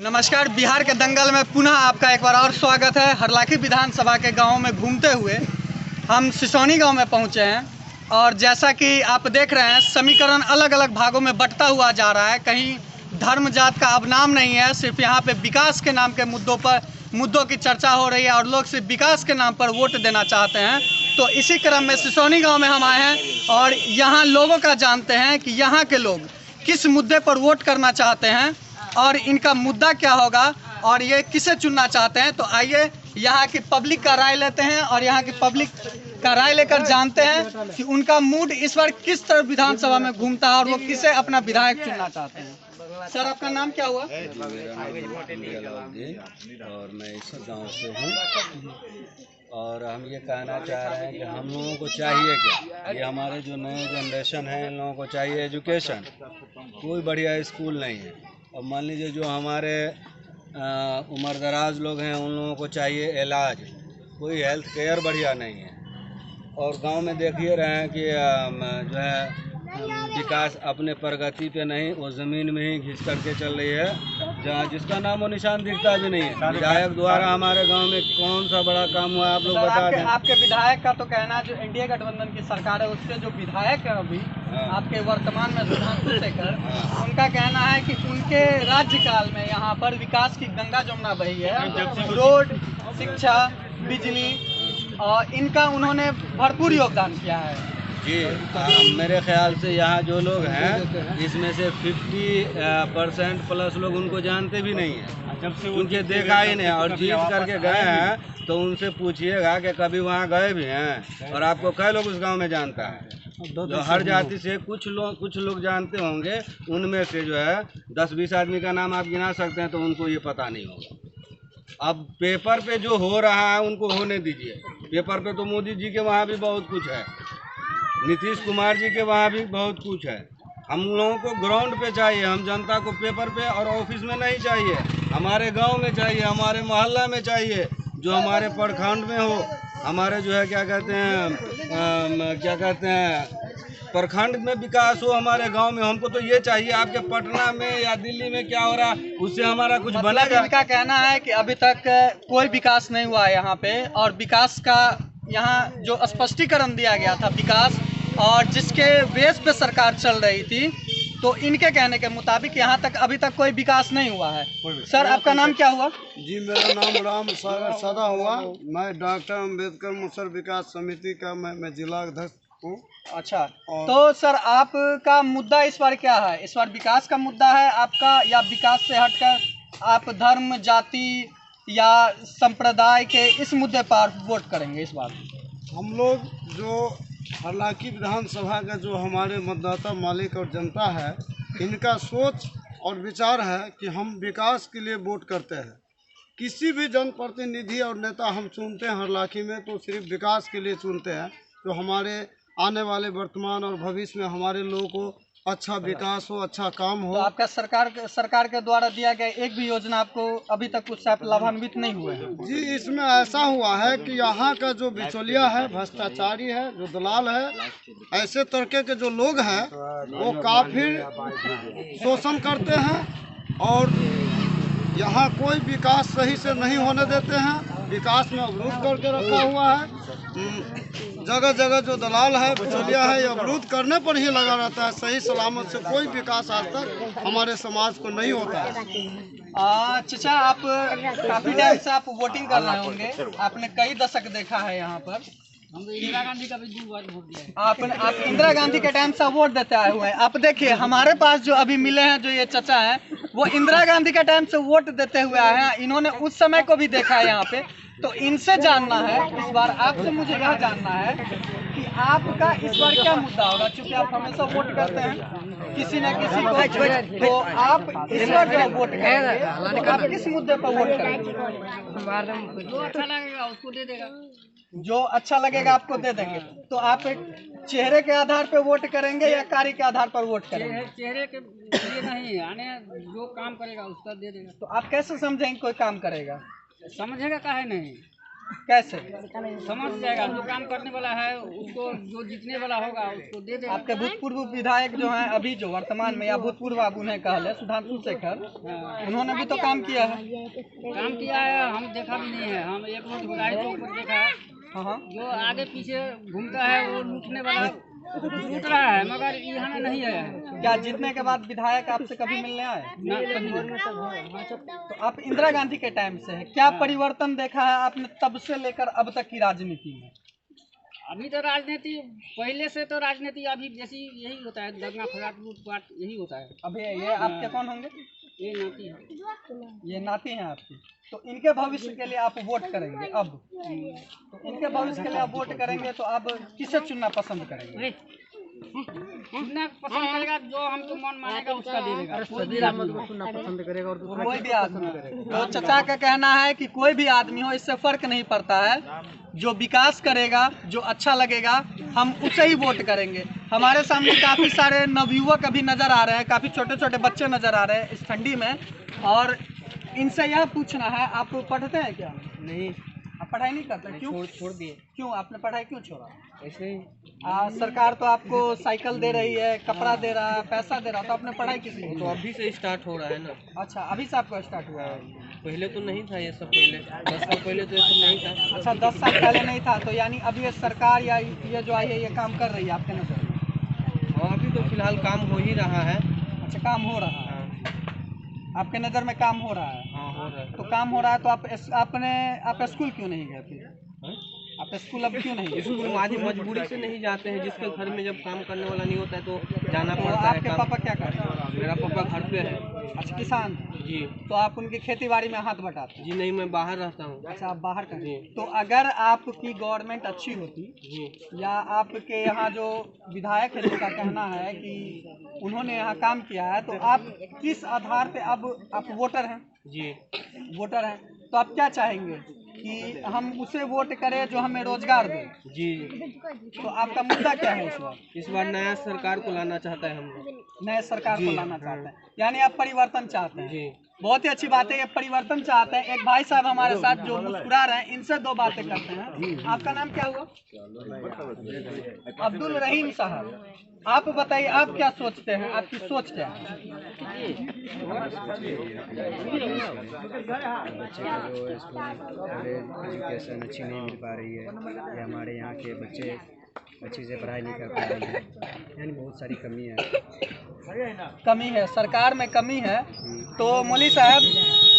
नमस्कार। बिहार के दंगल में पुनः आपका एक बार और स्वागत है। हरलाखी विधानसभा के गांव में घूमते हुए हम सिसोनी गांव में पहुंचे हैं और जैसा कि आप देख रहे हैं समीकरण अलग अलग भागों में बंटता हुआ जा रहा है। कहीं धर्म जात का अब नाम नहीं है, सिर्फ यहाँ पे विकास के नाम के मुद्दों की चर्चा हो रही है और लोग सिर्फ विकास के नाम पर वोट देना चाहते हैं। तो इसी क्रम में सिसोनी गाँव में हम आए हैं और यहाँ लोगों का जानते हैं कि यहाँ के लोग किस मुद्दे पर वोट करना चाहते हैं और इनका मुद्दा क्या होगा और ये किसे चुनना चाहते हैं। तो आइए यहाँ की पब्लिक का राय लेते हैं और यहाँ की पब्लिक का राय लेकर जानते हैं कि उनका मूड इस बार किस तरह विधानसभा में घूमता है और वो किसे अपना विधायक चुनना चाहते हैं। सर, आपका नाम क्या हुआ? और मैं इस गांव से हूँ और हम ये कहना चाह रहे हैं कि हम लोगों को चाहिए क्या, ये हमारे जो नए जनरेशन है इन लोगों को चाहिए एजुकेशन। कोई बढ़िया स्कूल नहीं है। अब मान लीजिए जो हमारे उम्र दराज लोग हैं उन लोगों को चाहिए इलाज, कोई हेल्थ केयर बढ़िया नहीं है। और गांव में देखिए रहे हैं कि जो है विकास अपने प्रगति पे नहीं वो ज़मीन में ही घिस करके चल रही है, जहाँ जिसका नामो निशान दिखता भी नहीं है। विधायक द्वारा हमारे गांव में कौन सा बड़ा काम हुआ आप लोग बता दें। आपके विधायक का तो कहना है जो एनडीए गठबंधन की सरकार है उसके जो विधायक है अभी आपके वर्तमान में सुधांशु शेखर, उनका कहना है कि उनके राज्यकाल में यहाँ पर विकास की गंगा जमुना बही है। रोड, शिक्षा, बिजली और इनका उन्होंने भरपूर योगदान किया है। जी, मेरे ख्याल से यहाँ जो लोग हैं इसमें से 50% प्लस लोग उनको जानते भी नहीं हैं, क्योंकि देखा ही नहीं और जीत करके गए हैं। तो उनसे पूछिएगा कि कभी वहाँ गए भी हैं और आपको कई लोग उस गांव में जानता है। जो हर जाति से कुछ लोग जानते होंगे, उनमें से जो है 10-20 आदमी का नाम आप गिना सकते हैं, तो उनको ये पता नहीं होगा। अब पेपर पे जो हो रहा है उनको होने दीजिए। पेपर पे तो मोदी जी के वहाँ भी बहुत कुछ है, नीतीश कुमार जी के वहाँ भी बहुत कुछ है। हम लोगों को ग्राउंड पे चाहिए, हम जनता को पेपर पे और ऑफिस में नहीं चाहिए। हमारे गांव में चाहिए, हमारे मोहल्ला में चाहिए, जो हमारे प्रखंड में हो, हमारे जो है क्या कहते हैं प्रखंड में विकास हो हमारे गांव में। हमको तो ये चाहिए। आपके पटना में या दिल्ली में क्या हो रहा है उससे हमारा कुछ बनेगा? इनका कहना है कि अभी तक कोई विकास नहीं हुआ है यहाँ पे और विकास का यहाँ जो स्पष्टीकरण दिया गया था विकास और जिसके बेस पे सरकार चल रही थी, तो इनके कहने के मुताबिक यहाँ तक अभी तक कोई विकास नहीं हुआ है। सर, आपका नाम क्या हुआ? जी, मेरा नाम राम सागर सदा हुआ। मैं डॉक्टर अम्बेडकर मुसर विकास समिति का मैं जिला अध्यक्ष हूँ। अच्छा, तो सर आपका मुद्दा इस बार क्या है? इस बार विकास का मुद्दा है आपका या विकास से हटकर आप धर्म, जाति या संप्रदाय के इस मुद्दे पर वोट करेंगे इस बार? हम लोग जो हरलाखी विधानसभा का जो हमारे मतदाता मालिक और जनता है, इनका सोच और विचार है कि हम विकास के लिए वोट करते हैं। किसी भी जनप्रतिनिधि और नेता हम चुनते हैं हरलाखी में तो सिर्फ विकास के लिए चुनते हैं, तो हमारे आने वाले वर्तमान और भविष्य में हमारे लोगों को अच्छा विकास हो, अच्छा काम हो। तो आपका सरकार के द्वारा दिया गया एक भी योजना आपको अभी तक उससे आप लाभान्वित नहीं हुए हैं? जी, इसमें ऐसा हुआ है कि यहाँ का जो बिचौलिया है, भ्रष्टाचारी है, जो दलाल है, ऐसे तरीके के जो लोग हैं वो काफ़ी शोषण करते हैं और यहाँ कोई विकास सही से नहीं होने देते हैं। विकास में अवरुद्ध करके रखा हुआ है। जगह जगह जो दलाल है, बिचौलिया है, ये अवरुद्ध करने पर ही लगा रहता है। सही सलामत से कोई विकास आज तक हमारे समाज को नहीं होता है। चाचा, आप काफी टाइम से आप वोटिंग कर रहे होंगे, आपने कई दशक देखा है यहाँ पर। इंदिरा गांधी का भी 2 बार वोट दिया। आप इंदिरा गांधी के टाइम से वोट देते आए हुए हैं। आप देखिए हमारे पास जो अभी मिले हैं जो ये चाचा हैं, वो इंदिरा गांधी के टाइम से वोट देते हुए आए हैं। इन्होंने उस समय को भी देखा है यहाँ पे। तो इनसे जानना है, इस बार आपसे मुझे यह जानना है कि आपका इस बार क्या मुद्दा होगा, क्योंकि आप हमेशा वोट करते हैं किसी न किसी को। तो आप इस बार जो वोट करेंगे तो आप किस मुद्दे पर वोट करेंगे? जो अच्छा लगेगा उसको दे देगा, जो अच्छा लगेगा आपको दे देंगे। तो आप चेहरे के आधार पर वोट करेंगे या कार्य के आधार पर वोट करेंगे? चेहरे के लिए नहीं, आने जो काम करेगा उसका दे देगा। तो आप कैसे समझेंगे कोई काम करेगा? समझेगा काहे नहीं, कैसे? समझ जाएगा, जो काम करने वाला है उसको, जो जीतने वाला होगा उसको दे देगा। आपके भूतपूर्व विधायक जो हैं अभी जो वर्तमान में, या भूतपूर्व आप उन्हें कहले, सुधांशु शेखर, उन्होंने भी तो काम किया है। काम किया है, हम देखा भी नहीं है। हम एक रोज भगाई चौक पर देखा है, हाँ। जो आगे पीछे घूमता है वो लूटने वाला लूट रहा है, मगर यहाँ में नहीं है। क्या जीतने के बाद विधायक आपसे कभी मिलने आए? ना कभी नहीं। तो आप इंदिरा गांधी के टाइम से है, क्या परिवर्तन देखा है आपने तब से लेकर अब तक की राजनीति में? अभी तो राजनीति, पहले से तो राजनीति अभी जैसी यही होता है, दंगा फसाद लूटपाट यही होता है। अभी ये आपके कौन होंगे? ये नाती है। ये नाती हैं आपकी, तो इनके भविष्य के लिए आप वोट करेंगे अब? तो इनके भविष्य के लिए आप वोट करेंगे तो आप किसे चुनना पसंद करेंगे? चुनना पसंद करेगा, जो हमको मन मानेगा उसका दे देगा। कोई भी आदमी तो चाचा का कहना है कि कोई भी आदमी हो, इससे फर्क नहीं पड़ता है, जो विकास करेगा, जो अच्छा लगेगा, हम उसे ही वोट करेंगे। हमारे सामने काफी सारे नवयुवक अभी नजर आ रहे हैं, काफी छोटे छोटे बच्चे नजर आ रहे हैं इस ठंडी में, और इनसे यह पूछना है, आप पढ़ते हैं क्या? नहीं, आप पढ़ाई नहीं करते? क्यों छोड़ दिए, क्यों आपने पढ़ाई क्यों छोड़ा? ऐसे ही। सरकार तो आपको साइकिल दे रही है, कपड़ा दे रहा है, पैसा दे रहा है, तो आपने पढ़ाई किस लिए? तो अभी से स्टार्ट हो रहा है ना। अच्छा, अभी से आपका स्टार्ट हुआ है? पहले तो नहीं था ये सब, पहले 10 साल पहले तो ये सब नहीं था। अच्छा, 10 साल पहले नहीं था, तो यानी अभी ये सरकार या ये जो आई है ये काम कर रही है आपके नजर में? हाँ, अभी तो फिलहाल काम हो ही रहा है। अच्छा, काम हो रहा है, आपके नज़र में काम हो रहा है? हाँ, हो रहा है। तो काम हो रहा है तो आप स्कूल क्यों नहीं गए थे? आप स्कूल अब क्यों नहीं? स्कूल आदमी मजबूरी से नहीं जाते हैं, जिसके घर में जब काम करने वाला नहीं होता है तो जाना तो पड़ता है। आपके पापा क्या करते हैं? मेरा पापा घर पे है। अच्छा, किसान जी। तो आप उनकी खेती बाड़ी में हाथ बटाते हैं? जी नहीं, मैं बाहर रहता हूँ। अच्छा, आप बाहर का? जी। तो अगर आपकी गवर्नमेंट अच्छी होती, जी, या आपके यहाँ जो विधायक है जिनका कहना है कि उन्होंने यहाँ काम किया है, तो आप किस आधार पे अब आप वोटर हैं? जी, वोटर हैं, तो आप क्या चाहेंगे कि हम उसे वोट करें जो हमें रोजगार दे? जी। तो आपका मुद्दा क्या है इस बार नया सरकार को लाना चाहता है हम लोग। नए सरकार को लाना चाहते हैं, यानी आप परिवर्तन चाहते हैं? जी। बहुत ही अच्छी बात है, ये परिवर्तन चाहते हैं। एक भाई साहब हमारे साथ जो मुस्कुरा रहे हैं, इनसे दो बातें करते हैं। आपका नाम क्या हुआ? अब्दुल रहीम साहब, आप बताइए, आप क्या सोचते हैं, आपकी सोच क्या है? बच्चे को जो स्कूल एजुकेशन अच्छी नहीं मिल पा रही है, या हमारे यहाँ के बच्चे अच्छी से पढ़ाई नहीं कर पा रहे हैं, यानी बहुत सारी कमी है। कमी है, सरकार में कमी है। तो मौली साहब,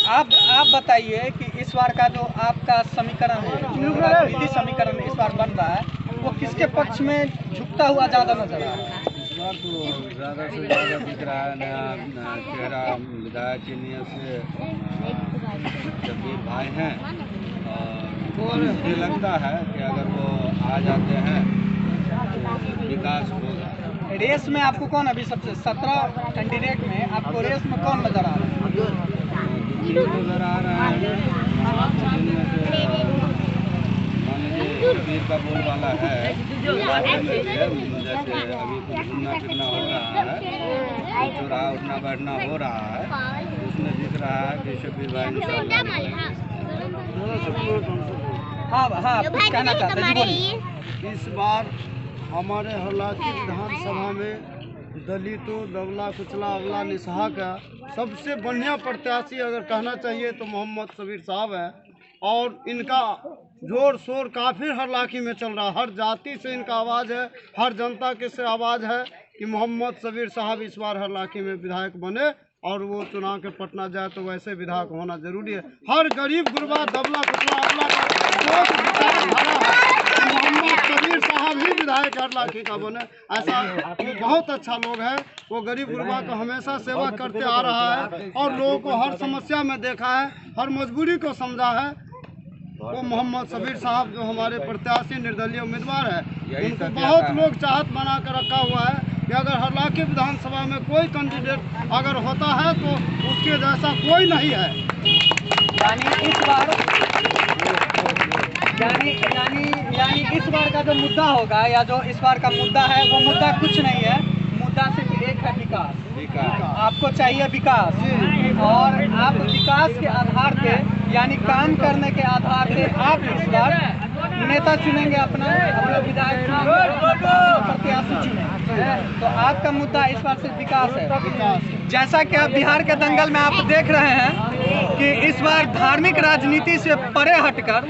आप बताइए कि इस बार का जो आपका समीकरण है, जो राजनीति समीकरण इस बार बन रहा है, वो किसके पक्ष में झुकता हुआ ज़्यादा नजर आ रहा है? इस बार तो ज़्यादा से ज़्यादा दिख रहा है नया चेहरा विधायक की नियत से शब्बीर भाई हैं, और मुझे लगता है कि अगर वो आ जाते हैं तो विकास होगा। रेस में आपको कौन अभी सबसे 17 कैंडिडेट में आपको रेस में कौन नजर आ रहा है? नजर आ रहा है, जिनमें से मान लीजिए शब्बीर का बोल वाला है, जैसे अभी कुछ घूमना फिरना हो रहा है, चौराहा उठना बैठना हो रहा है, उसमें दिख रहा है कि शब्बीर भाई इंशाल्लाह। हाँ, आप कुछ कहना चाहते हैं? जी बोलिए। इस बार हमारे हरलाखी विधानसभा में दलितों, दबला कुचला अवला निसहा का सबसे बढ़िया प्रत्याशी अगर कहना चाहिए तो मोहम्मद सबीर साहब है, और इनका जोर शोर काफ़ी हरलाखी में चल रहा है। हर जाति से इनका आवाज़ है, हर जनता के से आवाज़ है कि मोहम्मद सबीर साहब इस बार हरलाखी में विधायक बने, और वो चुनाव के पटना जाए तो वैसे विधायक होना जरूरी है। हर गरीब गुरबा दबला कुचला अवला का सोच विचार धारा है कि मोहम्मद सबीर साहब ही विधायक हरलाखी का बने। ऐसा वो बहुत अच्छा लोग है, वो गरीब गुरबा को हमेशा सेवा करते आ रहा है, और लोगों को हर समस्या में देखा है, हर मजबूरी को समझा है। वो मोहम्मद सबीर साहब जो हमारे प्रत्याशी निर्दलीय उम्मीदवार है, उनको बहुत लोग चाहत बना कर रखा हुआ है कि अगर हरलाखी विधानसभा में कोई कैंडिडेट अगर होता है तो उसके जैसा कोई नहीं है। यानी इस बार यानी इस बार का जो मुद्दा होगा, या जो इस बार का मुद्दा है, वो मुद्दा कुछ नहीं है, मुद्दा सिर्फ एक है, विकास। आपको चाहिए विकास, और आप विकास के आधार पे यानी काम करने के आधार पे आप इस बार नेता चुनेंगे, अपना विधायक चुनेंगे, प्रत्याशी चुनेंगे। तो आपका मुद्दा इस बार सिर्फ विकास है। जैसा कि आप बिहार के दंगल में आप देख रहे हैं कि इस बार धार्मिक राजनीति से परे हटकर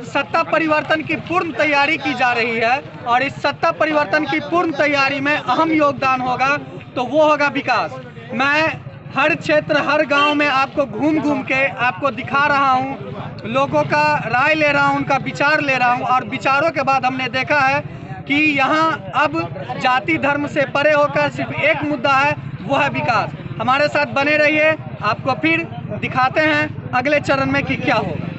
सत्ता परिवर्तन की पूर्ण तैयारी की जा रही है, और इस सत्ता परिवर्तन की पूर्ण तैयारी में अहम योगदान होगा तो वो होगा विकास। मैं हर क्षेत्र हर गांव में आपको घूम घूम के आपको दिखा रहा हूं, लोगों का राय ले रहा हूं, उनका विचार ले रहा हूं, और विचारों के बाद हमने देखा है कि यहाँ अब जाति धर्म से परे होकर सिर्फ एक मुद्दा है, वो है विकास। हमारे साथ बने रहिए, आपको फिर दिखाते हैं अगले चरण में कि क्या होगा।